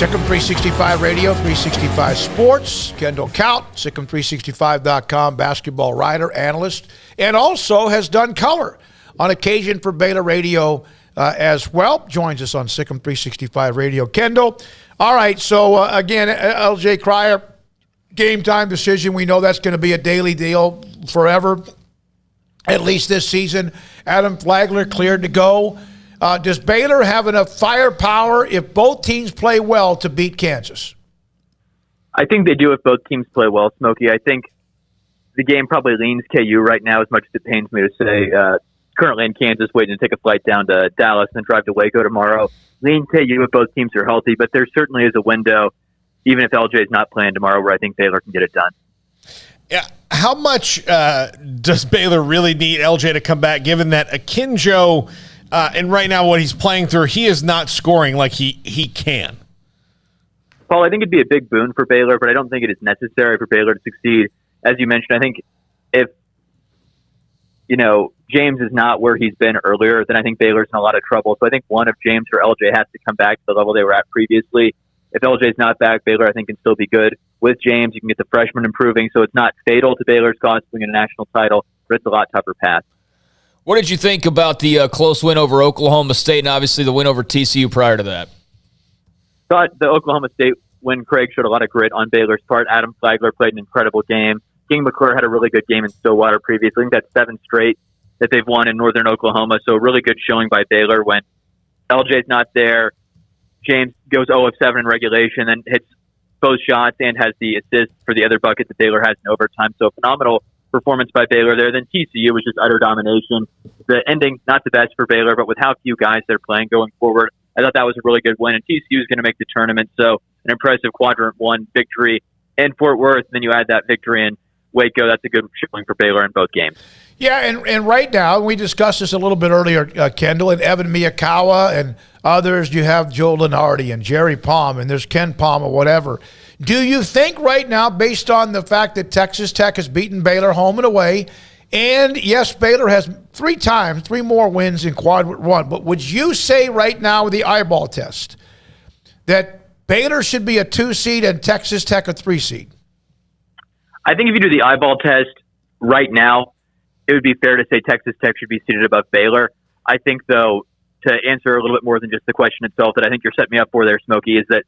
Sic'Em 365 Radio, 365 Sports. Kendall Kaut, Sic'Em365.com, basketball writer, analyst, and also has done color on occasion for Baylor Radio as well. Joins us on Sic'Em 365 Radio. Kendall, all right, so again, LJ Cryer, game time decision. We know that's going to be a daily deal forever, at least this season. Adam Flagler cleared to go. Does Baylor have enough firepower if both teams play well to beat Kansas? I think they do if both teams play well, Smokey. I think the game probably leans KU right now, as much as it pains me to say. Currently in Kansas, waiting to take a flight down to Dallas and then drive to Waco tomorrow. Lean KU if both teams are healthy, but there certainly is a window, even if LJ is not playing tomorrow, where I think Baylor can get it done. Yeah. How much does Baylor really need LJ to come back, given that Akinjo – and right now, what he's playing through, he is not scoring like he can. Paul, I think it'd be a big boon for Baylor, but I don't think it is necessary for Baylor to succeed. As you mentioned, I think if, James is not where he's been earlier, then I think Baylor's in a lot of trouble. So I think one of James or LJ has to come back to the level they were at previously. If LJ's not back, Baylor, I think, can still be good. With James, you can get the freshman improving, so it's not fatal to Baylor's cause to win a national title, but it's a lot tougher path. What did you think about the close win over Oklahoma State and obviously the win over TCU prior to that? Thought the Oklahoma State win, Craig, showed a lot of grit on Baylor's part. Adam Flagler played an incredible game. King McClure had a really good game in Stillwater previously. I think that's 7 straight that they've won in Northern Oklahoma, so really good showing by Baylor when LJ's not there. James goes 0 of 7 in regulation and hits both shots and has the assist for the other bucket that Baylor has in overtime. So phenomenal performance by Baylor there. Then TCU was just utter domination. The ending, not the best for Baylor, but with how few guys they're playing going forward, I thought that was a really good win. And TCU is going to make the tournament, so an impressive Quadrant 1 victory in Fort Worth. Then you add that victory in Waco. That's a good showing for Baylor in both games. Yeah, and right now, we discussed this a little bit earlier, Kendall, and Evan Miyakawa and others. You have Joe Lenardi and Jerry Palm, and there's Ken Palm or whatever. Do you think right now, based on the fact that Texas Tech has beaten Baylor home and away, and yes, Baylor has 3 more wins in Quadrant 1, but would you say right now with the eyeball test that Baylor should be a 2 seed and Texas Tech a 3 seed? I think if you do the eyeball test right now, it would be fair to say Texas Tech should be seated above Baylor. I think, though, to answer a little bit more than just the question itself that I think you're setting me up for there, Smokey, is that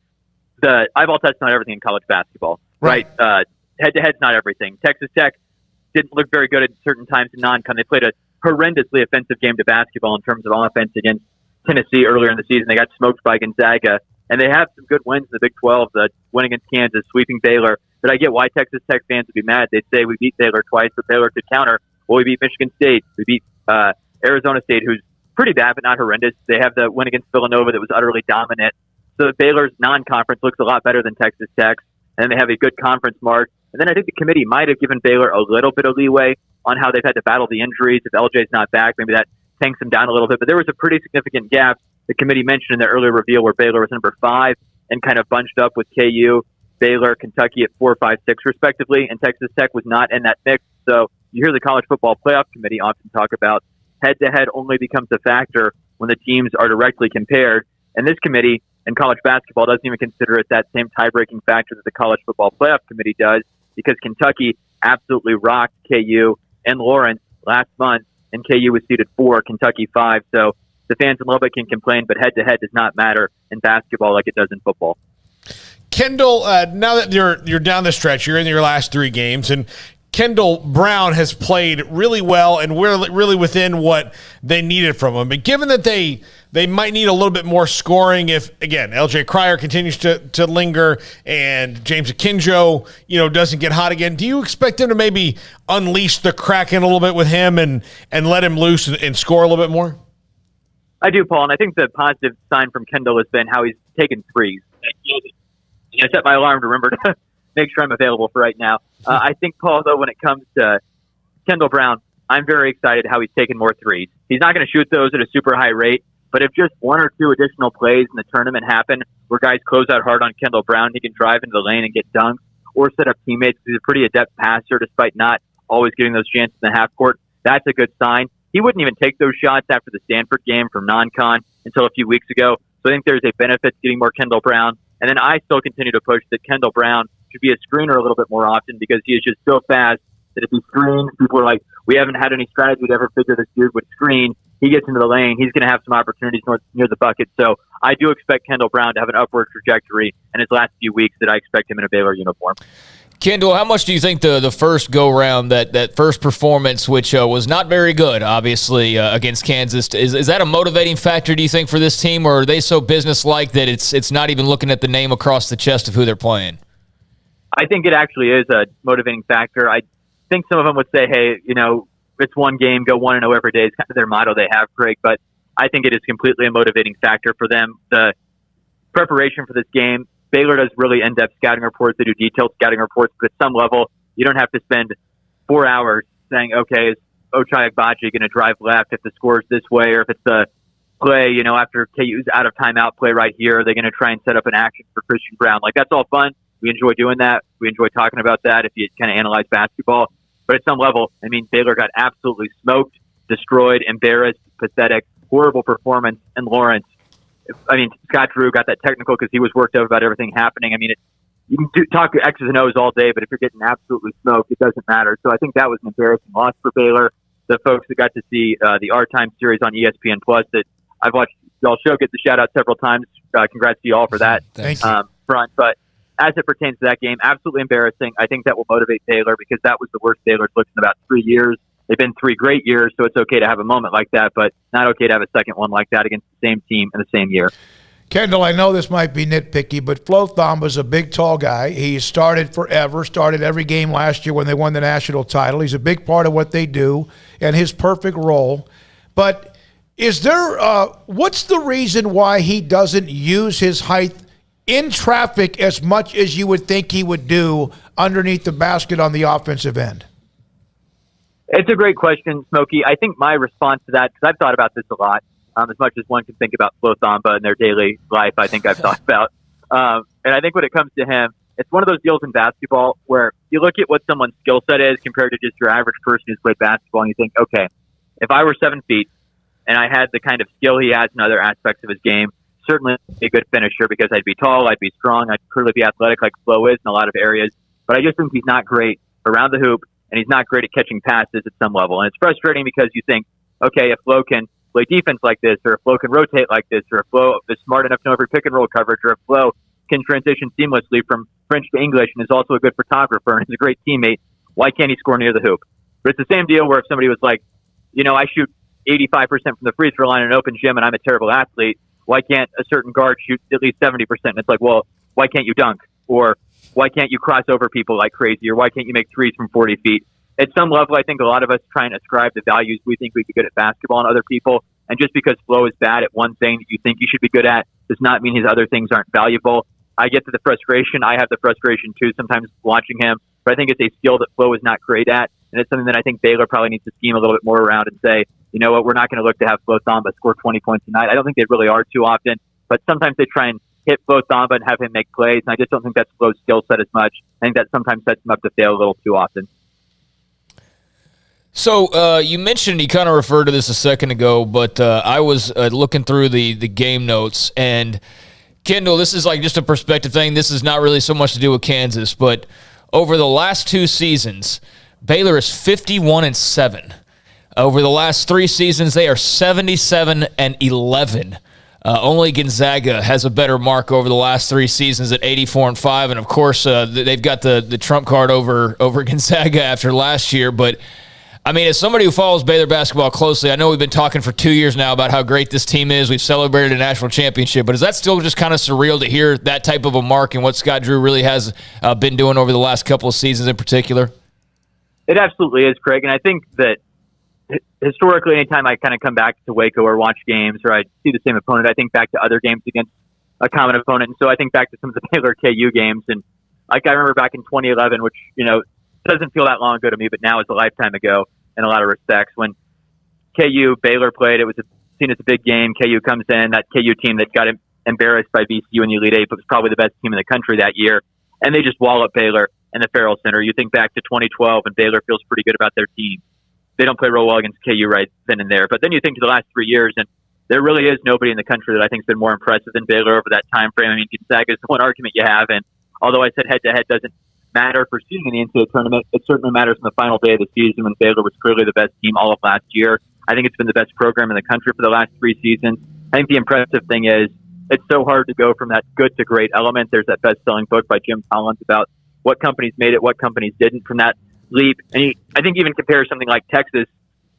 the eyeball test is not everything in college basketball, right? Head-to-head's not everything. Texas Tech didn't look very good at certain times in non-con. They played a horrendously offensive game to basketball in terms of offense against Tennessee earlier in the season. They got smoked by Gonzaga, and they have some good wins in the Big 12, the win against Kansas, sweeping Baylor. But I get why Texas Tech fans would be mad. They'd say we beat Baylor twice, but Baylor could counter. Well, we beat Michigan State. We beat Arizona State, who's pretty bad but not horrendous. They have the win against Villanova that was utterly dominant. So Baylor's non-conference looks a lot better than Texas Tech's, and they have a good conference mark. And then I think the committee might have given Baylor a little bit of leeway on how they've had to battle the injuries. If LJ's not back, maybe that tanks them down a little bit. But there was a pretty significant gap the committee mentioned in their earlier reveal where Baylor was number 5 and kind of bunched up with KU, Baylor, Kentucky at 4, 5, 6 respectively, and Texas Tech was not in that mix. So you hear the College Football Playoff Committee often talk about head-to-head only becomes a factor when the teams are directly compared. And this committee and college basketball doesn't even consider it that same tie-breaking factor that the College Football Playoff Committee does, because Kentucky absolutely rocked KU and Lawrence last month, and KU was seeded 4, Kentucky 5. So the fans in Lubbock can complain, but head-to-head does not matter in basketball like it does in football. Kendall, now that you're down the stretch, you're in your last 3 games, and Kendall Brown has played really well and we're really within what they needed from him. But given that they might need a little bit more scoring if, again, LJ Cryer continues to linger and James Akinjo, doesn't get hot again, do you expect them to maybe unleash the Kraken a little bit with him and let him loose and score a little bit more? I do, Paul, and I think the positive sign from Kendall has been how he's taken threes. I set my alarm to remember to make sure I'm available for right now. I think, Paul, though, when it comes to Kendall Brown, I'm very excited how he's taken more threes. He's not going to shoot those at a super high rate, but if just 1 or 2 additional plays in the tournament happen where guys close out hard on Kendall Brown, he can drive into the lane and get dunked or set up teammates. He's a pretty adept passer despite not always getting those chances in the half court. That's a good sign. He wouldn't even take those shots after the Stanford game from non-con until a few weeks ago. So I think there's a benefit to getting more Kendall Brown. And then I still continue to push that Kendall Brown should be a screener a little bit more often because he is just so fast that if he screens, people are like, we haven't had any strategy to ever figure this dude would screen. He gets into the lane. He's going to have some opportunities near the bucket. So I do expect Kendall Brown to have an upward trajectory in his last few weeks that I expect him in a Baylor uniform. Kendall, how much do you think the first go-round, that first performance, which was not very good, obviously, against Kansas, is that a motivating factor, do you think, for this team, or are they so business-like that it's not even looking at the name across the chest of who they're playing? I think it actually is a motivating factor. I think some of them would say, hey, it's one game, go 1-0 every day is kind of their motto they have, Craig, but I think it is completely a motivating factor for them. The preparation for this game, Baylor does really in-depth scouting reports. They do detailed scouting reports, but at some level, you don't have to spend 4 hours saying, okay, is Ochai Agbaji going to drive left if the score's this way, or if it's a play, after KU's out of timeout play right here, are they going to try and set up an action for Christian Brown? Like, that's all fun. We enjoy doing that. We enjoy talking about that if you kind of analyze basketball. But at some level, Baylor got absolutely smoked, destroyed, embarrassed, pathetic, horrible performance. And Lawrence, Scott Drew got that technical because he was worked up about everything happening. You can talk X's and O's all day, but if you're getting absolutely smoked, it doesn't matter. So I think that was an embarrassing loss for Baylor. The folks that got to see the Our Time series on ESPN Plus that I've watched y'all show get the shout out several times. Congrats to you all for that front. But as it pertains to that game, absolutely embarrassing. I think that will motivate Baylor because that was the worst Baylor's looked in about 3 years. They've been 3 great years, so it's okay to have a moment like that, but not okay to have a second one like that against the same team in the same year. Kendall, I know this might be nitpicky, but Flo Thomba's a big, tall guy. He started forever, started every game last year when they won the national title. He's a big part of what they do and his perfect role. But is there what's the reason why he doesn't use his height in traffic as much as you would think he would do underneath the basket on the offensive end? It's a great question, Smokey. I think my response to that, because I've thought about this a lot, as much as one can think about Flo Thamba in their daily life, I think I've thought about. And I think when it comes to him, it's one of those deals in basketball where you look at what someone's skill set is compared to just your average person who's played basketball, and you think, okay, if I were 7 feet and I had the kind of skill he has in other aspects of his game, certainly a good finisher because I'd be tall, I'd be strong, I'd clearly be athletic like Flo is in a lot of areas. But I just think he's not great around the hoop, and he's not great at catching passes at some level. And it's frustrating because you think, okay, if Flo can play defense like this, or if Flo can rotate like this, or if Flo is smart enough to know every pick and roll coverage, or if Flo can transition seamlessly from French to English and is also a good photographer and is a great teammate, why can't he score near the hoop? But it's the same deal where if somebody was like, I shoot 85% from the free throw line in an open gym and I'm a terrible athlete, why can't a certain guard shoot at least 70%? And it's like, well, why can't you dunk? Or why can't you cross over people like crazy? Or why can't you make threes from 40 feet? At some level, I think a lot of us try and ascribe the values we think we'd be good at basketball and other people. And just because Flo is bad at one thing that you think you should be good at does not mean his other things aren't valuable. I get to the frustration. I have the frustration too sometimes watching him. But I think it's a skill that Flo is not great at. And it's something that I think Baylor probably needs to scheme a little bit more around and say, you know what, we're not going to look to have Flo Thamba score 20 points tonight. I don't think they really are too often. But sometimes they try and hit Flo Thamba and have him make plays. And I just don't think that's Flo's skill set as much. I think that sometimes sets him up to fail a little too often. So you mentioned, you kind of referred to this a second ago, but I was looking through the game notes, and Kendall, this is like just a perspective thing. This is not really so much to do with Kansas, but over the last 2 seasons, Baylor is 51-7. Over the last 3 seasons, they are 77-11. Only Gonzaga has a better mark over the last 3 seasons at 84-5, and of course they've got the trump card over Gonzaga after last year. But as somebody who follows Baylor basketball closely, I know we've been talking for 2 years now about how great this team is. We've celebrated a national championship, but is that still just kind of surreal to hear that type of a mark and what Scott Drew really has been doing over the last couple of seasons in particular? It absolutely is, Craig, and I think that historically, anytime I kind of come back to Waco or watch games or I see the same opponent, I think back to other games against a common opponent. And so I think back to some of the Baylor KU games. And like I remember back in 2011, which, doesn't feel that long ago to me, but now it's a lifetime ago in a lot of respects. When KU, Baylor played, it was seen as a big game. KU comes in, that KU team that got embarrassed by VCU in the Elite Eight, but was probably the best team in the country that year. And they just wall up Baylor in the Farrell Center. You think back to 2012 and Baylor feels pretty good about their team. They don't play real well against KU right then and there. But then you think to the last 3 years, and there really is nobody in the country that I think has been more impressive than Baylor over that time frame. I mean, Gonzaga is the one argument you have, and although I said head-to-head doesn't matter for seeding in the NCAA tournament, it certainly matters in the final day of the season when Baylor was clearly the best team all of last year. I think it's been the best program in the country for the last 3 seasons. I think the impressive thing is it's so hard to go from that good to great element. There's that best-selling book by Jim Collins about what companies made it, what companies didn't from that leap. And I think even compare something like Texas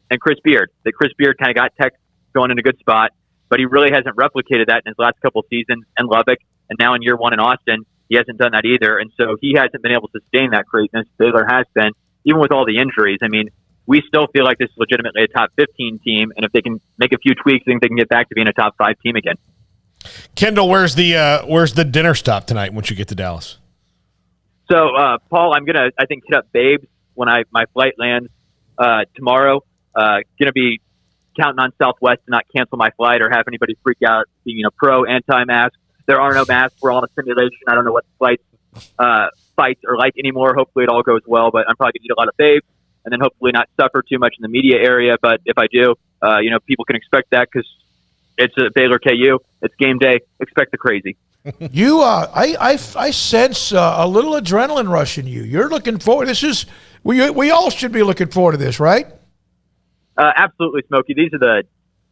and Chris Beard. That Chris Beard kind of got Tech going in a good spot, but he really hasn't replicated that in his last couple seasons in Lubbock. And now in year 1 in Austin, he hasn't done that either. And so he hasn't been able to sustain that greatness. Baylor has been, even with all the injuries. I mean, we still feel like this is legitimately a top 15 team. And if they can make a few tweaks, I think they can get back to being a top 5 team again. Kendall, where's the dinner stop tonight once you get to Dallas? So, Paul, I'm going to, I think, hit up Babes when my flight lands tomorrow. Going to be counting on Southwest to not cancel my flight or have anybody freak out, pro, anti-mask. There are no masks. We're all in a simulation. I don't know what the fights are like anymore. Hopefully it all goes well, but I'm probably going to eat a lot of Babes and then hopefully not suffer too much in the media area. But if I do, people can expect that because it's a Baylor KU. It's game day. Expect the crazy. You, I sense a little adrenaline rush in you. You're looking forward. We all should be looking forward to this, right? Absolutely, Smokey. These are the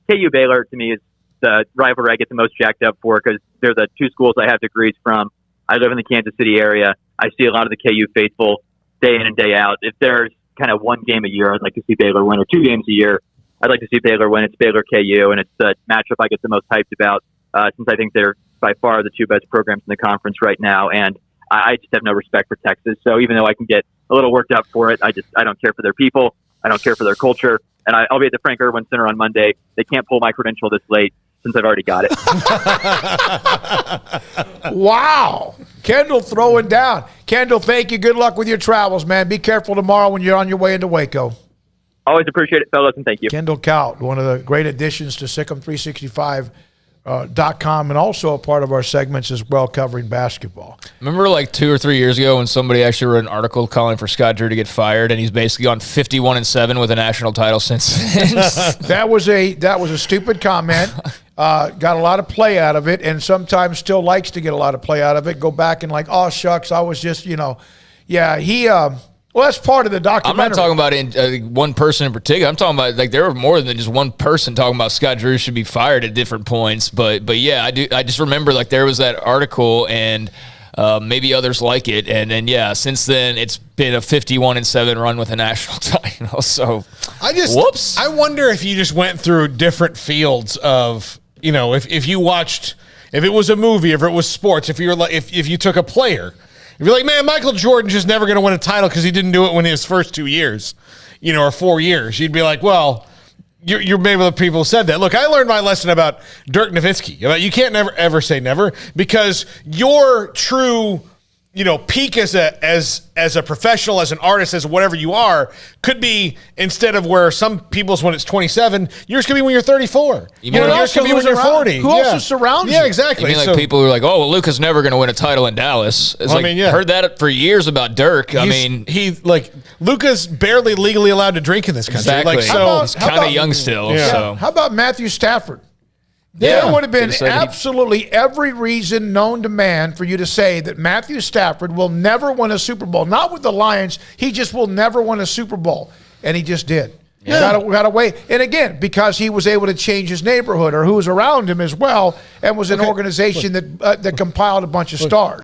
KU Baylor to me is the rivalry I get the most jacked up for because they're the 2 schools I have degrees from. I live in the Kansas City area. I see a lot of the KU faithful day in and day out. If there's kind of 1 game a year I'd like to see Baylor win, or 2 games a year I'd like to see Baylor win, it's Baylor KU, and it's the matchup I get the most hyped about since I think they're by far the 2 best programs in the conference right now, and I just have no respect for Texas. So even though I can get a little worked up for it, I don't care for their people. I don't care for their culture. And I'll be at the Frank Irwin Center on Monday. They can't pull my credential this late since I've already got it. Wow. Kendall throwing down. Kendall, thank you. Good luck with your travels, man. Be careful tomorrow when you're on your way into Waco. Always appreciate it, fellas, and thank you. Kendall Kaut, one of the great additions to Sic'Em365.com and also a part of our segments as well covering basketball. Remember like 2 or 3 years ago when somebody actually wrote an article calling for Scott Drew to get fired, and he's basically gone 51-7 with a national title since then. That was a stupid comment. Got a lot of play out of it, and sometimes still likes to get a lot of play out of it. Go back and like, oh shucks, I was just, he. Well, that's part of the documentary. I'm not talking about one person in particular. I'm talking about like there were more than just one person talking about Scott Drew should be fired at different points. But yeah, I just remember like there was that article and maybe others like it. And then, yeah, since then it's been a 51-7 run with a national title. So whoops. I wonder if you just went through different fields of, if you watched, if it was a movie, if it was sports, if you're like, if you took a player. If you're like, man, Michael Jordan just never going to win a title because he didn't do it when his first 2 years, or 4 years. You'd be like, well, you're maybe the people who said that. Look, I learned my lesson about Dirk Nowitzki. About you can't never ever say never because your true, peak as a professional, as an artist, as whatever you are, could be instead of where some people's when it's 27, yours could be when you're 34. Yours could be when you're 40. Who else is surrounding you? Yeah, exactly. You mean like people who are like, oh, well, Luka's never going to win a title in Dallas. It's heard that for years about Dirk. Luka's barely legally allowed to drink in this country. Exactly. He's kind of young still. Yeah. So how about Matthew Stafford? There would have been absolutely every reason known to man for you to say that Matthew Stafford will never win a Super Bowl. Not with the Lions. He just will never win a Super Bowl. And he just did. Yeah. Got away. And again, because he was able to change his neighborhood or who was around him as well and was an organization that compiled a bunch of stars.